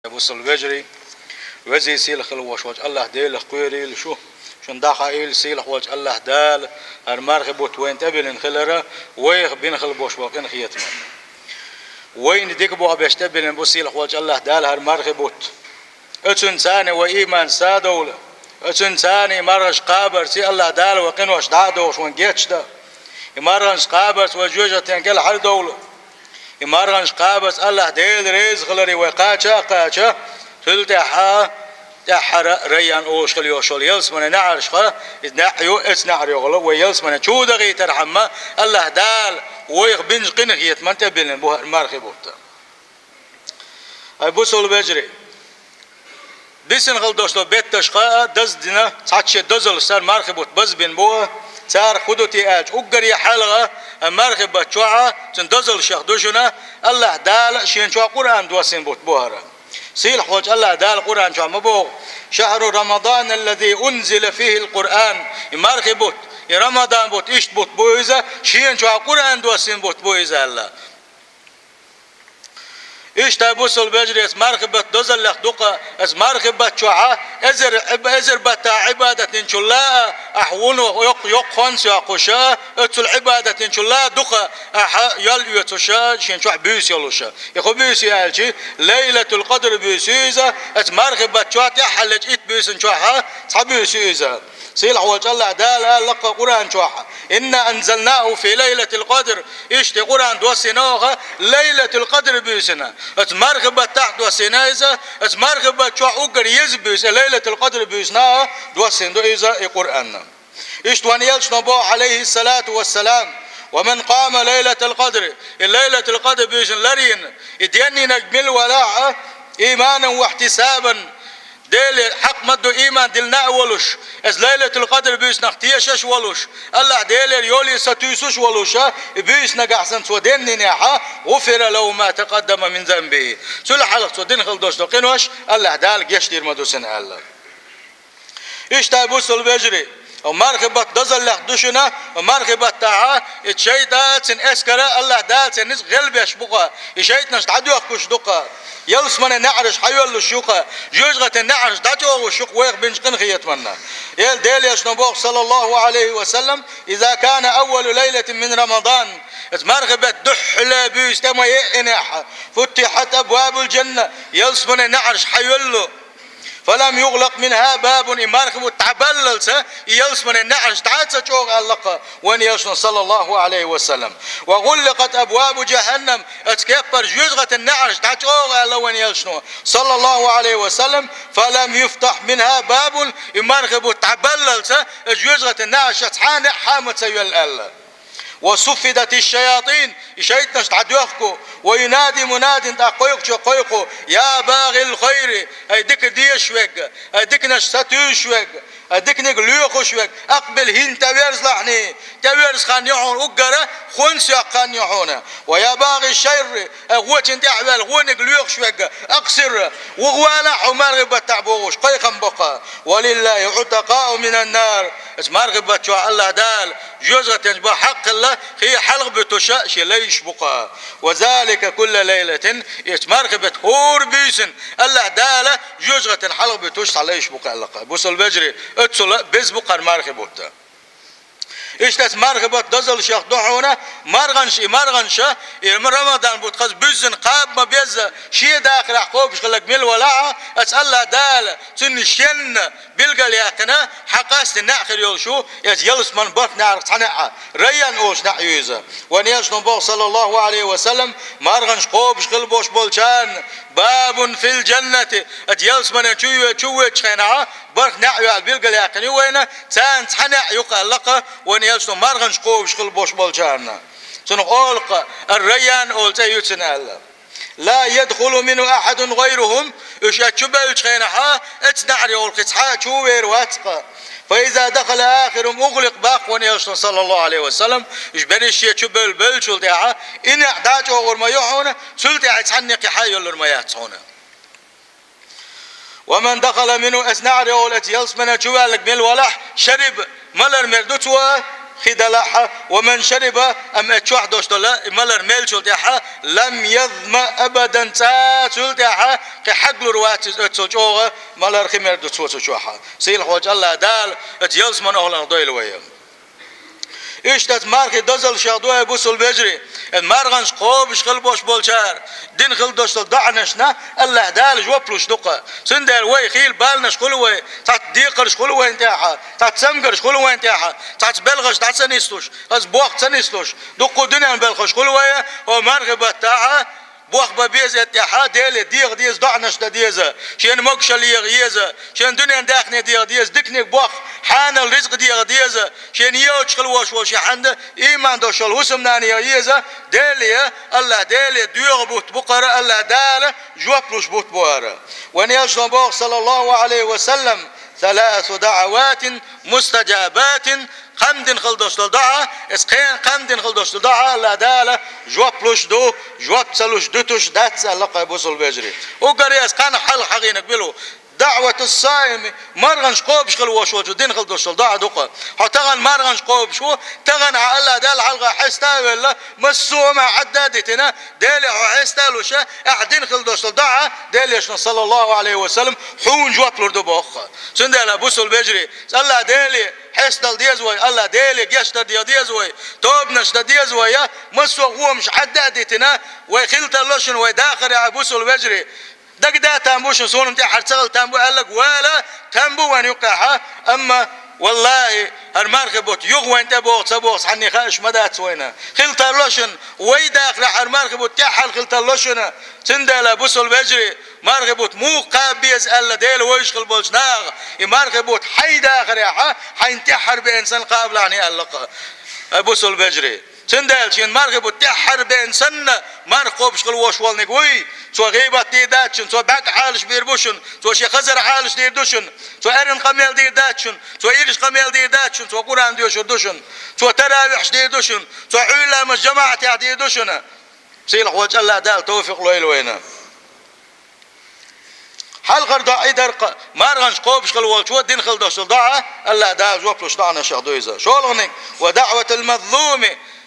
بوصل بجري وزي سيلخ الوشوج الله ديل قيري شو شن داخل سيلخ وج الله دال المرغب وين تبين خلره ويخ بين خل بوش باقين خيتنا وين ديك بو ابيش تبين بو سيلخ وج الله دال المرغب اتن ثاني وايمان سادول اتن ثاني مرش قابر سي الله دال وقين وش دادوش وين جيتش ده مرش قابر وجوجه تنقل حل دوله مرغنش قابس الله ديل ريز خلري وقاچا قاچا تلتحا تحر ريان اوش خليو شول يلس من نعرش خا نعيو اس نعريو غلو ويلس من شو دغي ترحمه الله دال ويخ بنج قنغيت من تبين بو مرخبوت اي بوسول بجري بيسن خل دوشلو بيتش خا دز دينا صاتش دزل سر مرخبوت بز بين بو صار خدوتي اج اوغري حلقه مرغب تشوعه تندزل شيخ دوشنا الله دال شين شو قران دوسين بوت بوهره سيل حوج الله دال قران شو مبو شهر رمضان الذي انزل فيه القران مرغبوت رمضان بوت ايش بوت بويزا شين شو قران دوسين بوت بويزا الله ايش تابوسل بجري اس مرغبت دزل لخ دقه اس مرغبت شوعه ازر بتا عباده ان شاء الله احون يق خنس يقشا اتل عباده ان شاء الله دقه يل يتشا شين شو بيس يلوشا يخو بيس يالشي ليله القدر بيسيزا اس مرغبت شوعه حلج ات بيس ان شوعه صبيس يزا سيل حوج الله دال لقى قران شوعه ان انزلناه في ليله القدر ايش قران دوسينوها ليله القدر بيسنا اس مرغبه تحت وسينايزا اس مرغبه شو اوغر يزبيس ليله القدر بيسنا دوسين دو اذا القران اشتوان يلش نبو عليه الصلاه والسلام ومن قام ليله القدر الليله القدر بيسن لرين يديني نجمل ولا ايمانا واحتسابا ديل حق مدو ايمان دلنا ولوش از ليله القدر بيس نختيشش ولوش الله ديل يولي ستوسوش ولوش بيس نقحسن سودين نيحا غفر له ما تقدم من ذنبه سل حلق سودين خل دوش قنوش الله دال يشتير مدوسن الله ايش تابوس البجري ومرغبت دزل لخ دوشنا ومرغبت تاع اتشيدات اسكرا الله دال سنس غلبش بقى اشيت نش تعدو كش دقه يلس من نعرش حيول الشوقه جوجغه نعرش داتو وشوق ويغ بنج قنخيت منا يل ديل يشنبوق صلى الله عليه وسلم اذا كان اول ليله من رمضان مرغبت دحله بيستما ينح فتحت ابواب الجنه يلس من نعرش حيول فلم يغلق منها باب مرغب تعبللس يلس من النعش تعاتس شوق اللقى وان يلسن صلى الله عليه وسلم وغلقت ابواب جهنم اتكبر جزغه النعش تعاتشوق الله وان يلسن صلى الله عليه وسلم فلم يفتح منها باب مرغب تعبللس جزغه النعش تحان حامت سيل الله وصفدت الشياطين شيطان تعدوخكو وينادي مناد تقويقو يا باغي الخير ايدك ديشوك ايدك نشتوشوك ايدك نقلوخوشوك اقبل هين تبيرز لحني تبيرز خان يحون اقرا خنس خان يحون ويا باغي الشر غوت انت اعمال غو نقلوخوشوك اقصر وغوالا عمر بتعبوش قيقم بقى ولله عتقاء من النار مرغبة شو الله دال جزء تنبه حق الله هي حلق بتشاش ليش بقى وذلك كل ليلة مرغبة هور بيسن الله دال جزء حلق بتش ليش بقى الله بوصل البجري اتسل بز بقى مرغبة اشتت مرغبة دزل شيخ دحونا مرغنش رمضان بتخز بزن قاب ما بيز شي داخل عقوب شغلك مل ولا اسال دال تنشن بلقى ياقنا حقاست ناخر يول شو يلس من بط نعرف صنع ريان اوش نعيوزه ونيش نبو صلى الله عليه وسلم مرغنش قوب شغل بوش بولشان باب في الجنة يلس من تشوي تشينا برك نعيو بلقى ياقني وين تان صنع يقال لقى ونيش مرغنش قوب شغل بوش بولشان سنقولق الريان اول تيوتن الله لا يدخل منه احد غيرهم ايش اتشبل تشينها اتنعري والقصحا تشوير واتقى فاذا دخل اخرهم اغلق باق ونيشن صلى الله عليه وسلم ايش بريش يتشبل بلشل داعا ان اعداجه ورما يحونه سلتي عتحنق حيول الميات هنا ومن دخل منه اسنعري ولت يلس من تشوالك من الولح شرب ملر مردوتوا خدلها ومن شرب أم أتشوح دوشتلا ملر ميل شلتها لم يظمأ أبدا تشلتها كحقل روات تشوغ ملر خمر تشوها سيل خوج الله دال تجلس من أهل ضيل ويا İşte marki dazal şadoya busul becri. Marganş qobiş qılboş bolçar. Din qıldoştal da'nashna Allah dal jopluş duqa. Sindel way khil balnash qulu way. Tat diqirsh qulu way intaha. Tat samgirsh qulu way intaha. Tat belgash tat sanistush. Az boq sanistush. Duqu dunan belgash qulu way. O marki battaha بوخ ببيز اتحاد ديل ديغ ديز دعنش ديز شين مقشل يغيز شين دنيا داخني ديغ ديز دكنيك بوخ حان الرزق ديغ ديز شين يوش خلوش وش حند ايمان دوشل وسم ناني يغيز ديل الله ديل ديغ بوت بقرة الله دال جوبلوش بوت بوارا ونيجن بوخ صلى الله عليه وسلم ثلاث دعوات مستجابات قمدن خلدوش دعاء اسقين قمدن خلدوش دعاء لا دالة جواب لوش دو جواب تسلوش دوتوش داتس لقى بوصل بجري وقريس كان حل حقينك بلو دعوة الصائم مرغنش قوبش خلوش وجو دين خلدوش دعاء دوقا حتغن مرغنش قوبش هو تغن على دال حلقة حستا ولا مسو مع عدادتنا دالي حستا لوش اعدين خلدوش دعاء دالي صلى الله عليه وسلم حون جواب لردو بوخ سندلا بوصل بجري الله دالي حسدل ديزوي الله ديلي جشتا ديزوي توبنش ديزوي يا مسو هو مش حدادتنا وخلت اللوشن وداخل يا بوصل بجري دق دا تامبوشن صون متاع حرتغل تامبو قال لك ولا تامبو وان يوقعها اما والله هالمركبوت يغوى انت بوغ بوغ حني خاش مدات وينا خلت اللوشن وي داخل هالمركبوت تاع خلت اللوشن تندل بوصل بجري مركبوت مو قابيز الا ديل ويشغل بولشناغ مركبوت حي داخل يا حينتحر بانسان قابل يعني اللقاء بوصل بجري تندل شين مركبوت تحر بانسان مركب شغل وشوال نقوي تو غيبة ديداتشن تو باك عالش بيربوشن تو شي خزر عالش ديردوشن تو ارن قميل ديرداتشن تو ايرش قميل ديرداتشن تو قران ديردوشن تو تراويح ديردوشن تو علماء الجماعة ديردوشن سيلح وجه الله دال توفيق له الوينا حلقة داعي درق مارغنش قوبش خلوال شو الدين خلدوش دعاء الله دال جوبلوش دعنا شغدويزا شولغنك ودعوة المظلوم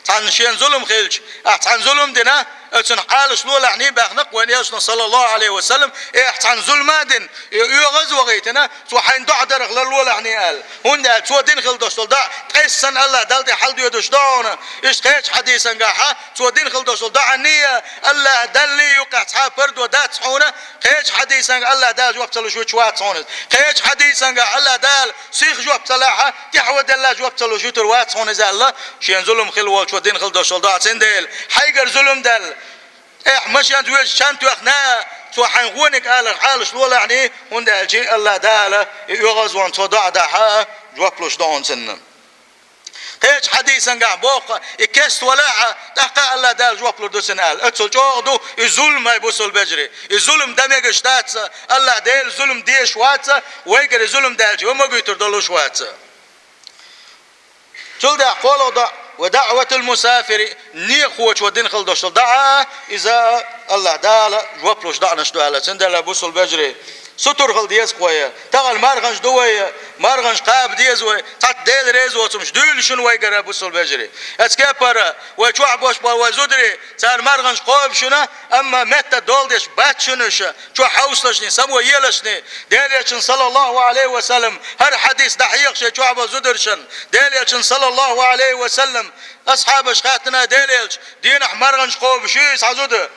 عن شين ظلم خيلش عن ظلم دنا اتن حالش لولا عني باخنق وين يسن صلى الله عليه وسلم عن ظلم دين يغز وغيتنا تو حين دعدر غل لولا عني قال هون تو دين خلدوش دع قيسن الله دلت حل يدوش دون ايش كيش حديثا قاحه تو دين خلدوش دع النيه الله دلي يقع اصحاب فرد ودات صحونه كيش حديثا الله دال جواب تلو شو شوات صونه كيش حديثا الله دال سيخ جواب تلاحه تحود الله جواب تلو شو تروات صونه زي الله شين ظلم خلوال شو دين خلدوش دع سندل حيقر ظلم دل إيه مش أنت ويش شنتو أخنا تو حنقونك على حالش ولا يعني هند الشيء الله داله يغز وان صدع دحا جوابلوش دون سنن هيك حديثا قاع بوق يكست ولا تحقق الله دال جوابلو دو سنال اتسل جوغدو الظلم ما يبوسل بجري الظلم دمج شتات الله ديل ظلم ديش وات ويقر الظلم دالجي وما قيتر دلوش وات شل ده قولوا ده ودعوة المسافر نيخوش ودين خلدوش دعاء إذا الله دالا جوابلوش دعنا شدو على سندلا بوصل بجري ستر خل ديز قوية تغل مارغنش دوية مارغنش قاب ديز وي تات ديل ريز وتمش دول شنو ويقرا بوصل بجري اسكابر وشوع بوش وزودري صار مارغنش قوب شنو اما متى دولدش بات شنوش شو حوصلشني سمو يلشني ديليشن صلى الله عليه وسلم هر حديث دحيق شي شوع بوزودرشن ديليشن صلى الله عليه وسلم اصحاب شخاتنا ديليش دين مارغنش قوب شيس عزود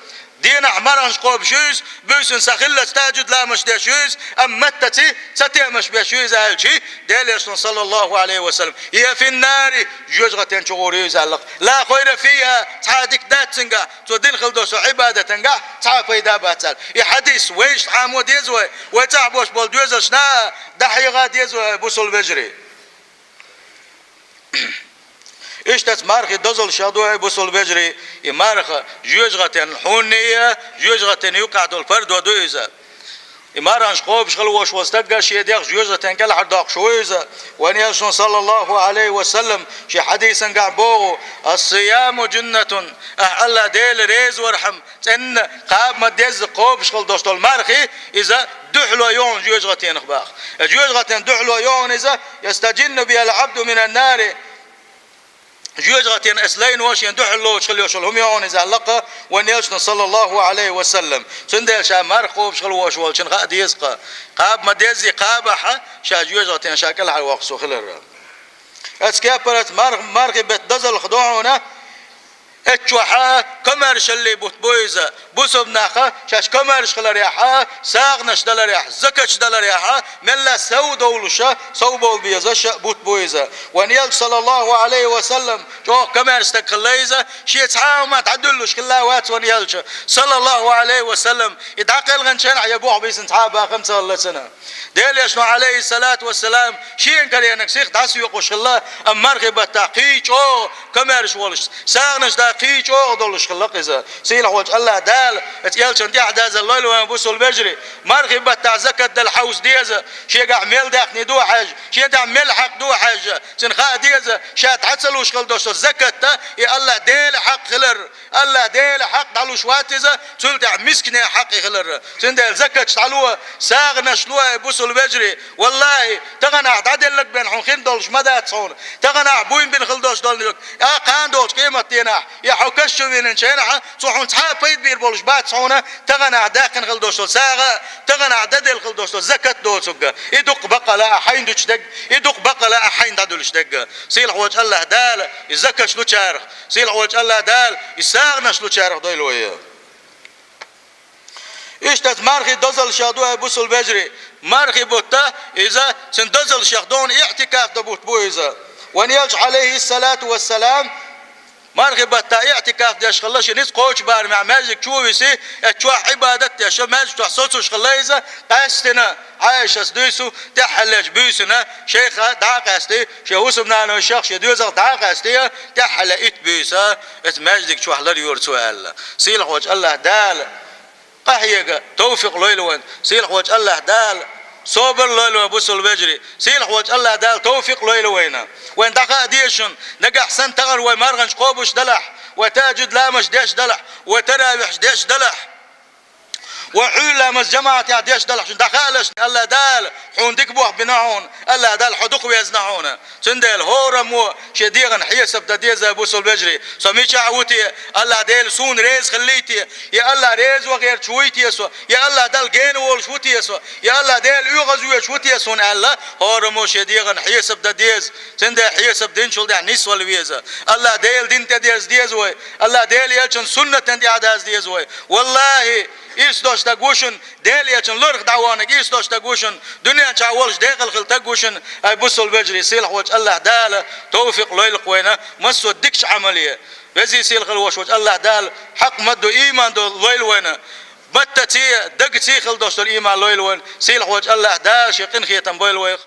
دين أحمرانش قوب شوز بيسن سخلة تاجد لا مش دي شوز أم متتي ستيمش بشوز هالشي ديليش صلى الله عليه وسلم هي في النار جوزغتين شغوريز علق لا خير فيها تعادك داتنقا تو دين خلدوس عبادة تنقا تعا فيدا باتال يحديث ويش حامو ديزوي ويتعبوش بول دوزشنا دحيغا ديزوي بوصل بجري اشتت مارخ دزل شادوه بوصل بجري مارخ جوجغتن حونيه جوجغتن يقعد الفرد ودويزه مارانش قوب شغل وش واستقى شي ديخ جوجغتن كل حداق شويزه وان يشن صلى الله عليه وسلم شي حديثا قعبوه الصيام جنة الله ديل ريز ورحم ان قاب ما ديز قوب شغل دوشتول مارخي اذا دحلو يون جوجغتن اخباخ جوجغتن دحلو يون اذا يستجن بها العبد من النار جوجغتين اسلين وش يندح الله شغل هم يعون زعلقه ونيلشنا صلى الله عليه وسلم سندل شا مرخوب شغل وش والشن قاد يزقى قاب ما ديزي قابحه شا جوجغتين شاكل على وقسو خلر اسكابرت مرخ بتدزل خضوعنا اتشوحا كمرش اللي بوتبويزا بوسبناخا شاش كمرش خلريحا ساغنش دلريح زكش دلريحا ملا سو دولشا سو بول بيزا بوتبويزا ونيل صلى الله عليه وسلم جو كمرش تكليزا شي تعاو ما تعدلوش كلا وات ونيلش صلى الله عليه وسلم يدعقل غنشان يبوح بيس تعابا 5 سنه ديل يشنو عليه الصلاه والسلام شي انكرينك سيخ داسو يقوش الله امرغبه تقيج او كمرش ولش ساغنش قيج او دولش خلق اذا سيل وجه الله دال اتيالشن دي عداز الليل وبوس البجري مرغبه تاع زكاه الحوس ديزا شي قاع ميل داخني دو حاج شي داع ميل حق دو حاج سنخا ديزا شات عتسلوش خل دوش زكاه يا الله ديل حق خلر الله ديل حق دالو شواتزا تل تاع مسكين حق خلر سندل زكاه تعلو ساغنا شلو بوس البجري والله تغنى عدل لك بين حنخين دولش مدى تصون تغنى بوين بين خلدوش دول يا قان دولش قيمه تينا يا حكش وين شينها صحون صحاب بيد بير بولش بات صونه تغنى داقن خلدوش ساغه تغنى عدد خلدوش زكاه دوسق يدق بقلا حين دشدق يدق بقلا حين ددلش دق سيل وجه الله دال يزكى شلو شارخ سيل وجه الله دال يساغنا شلو شارخ دويلويه اشتت مرخي دزل شادو بوس البجري مرخي بوتا اذا سندزل شخدون اعتكاف دبوت بويزا ونيلج عليه الصلاه والسلام مرخي بتا اعتكاف داش خلاش نيس قوش بار مع ماجك شويسي تشوا عبادت يا شماج تحصوش خلايزا قاستنا عايش اسديسو تحلج بيسنا شيخه داقاستي شيوس بنانو الشيخ شدوزر داقاستي تحل ات بيسا اتماجدك شو حلر يور سؤال سيل وجه الله دال قحيقه توفيق ليلوان سيل وجه الله دال صبر ليلو بوس البجري سيل وجه الله دال توفيق ليلوينا وين دقا ديشن نجا احسن تغر ومرغنش قوبش دلح وتاجد لامش ديش دلح وتراوح ديش دلح وعلا مس جماعة ديش دلح دخالش الله دال حون دكبوح بناعون الله دال حدوق ويزنعون سندل هورمو شديغن حيسب دديزا بوس البجري سميش عوتي الله دال سون ريز خليتي يا الله ريز وغير شويتي يسو يا الله دال جين وول شوتي يسو يا الله دال يغزو شوتي يسون الله هورمو شديغن حيسب دديز سند حيسب دين شول ده نيس والويزا الله دال دين تديز ديز وي الله دال يلشن سنة تندي عداز ديز وي والله إيش دوش تقوشن ديل يجن لرخ دعوانك إيش دوش تقوشن دنيا تعولش داخل خل تقوشن أي بصوا البجري سيلح وجه الله دال توفيق ليل قوينا مسوا دكش عملية بزي سيلخ الوش وجه الله دال حق مدو إيمان دو ليل وينا متى تي دق تي خل دوش الإيمان ليل وين سيلح وجه الله دال شيقين خيتم بيل ويخ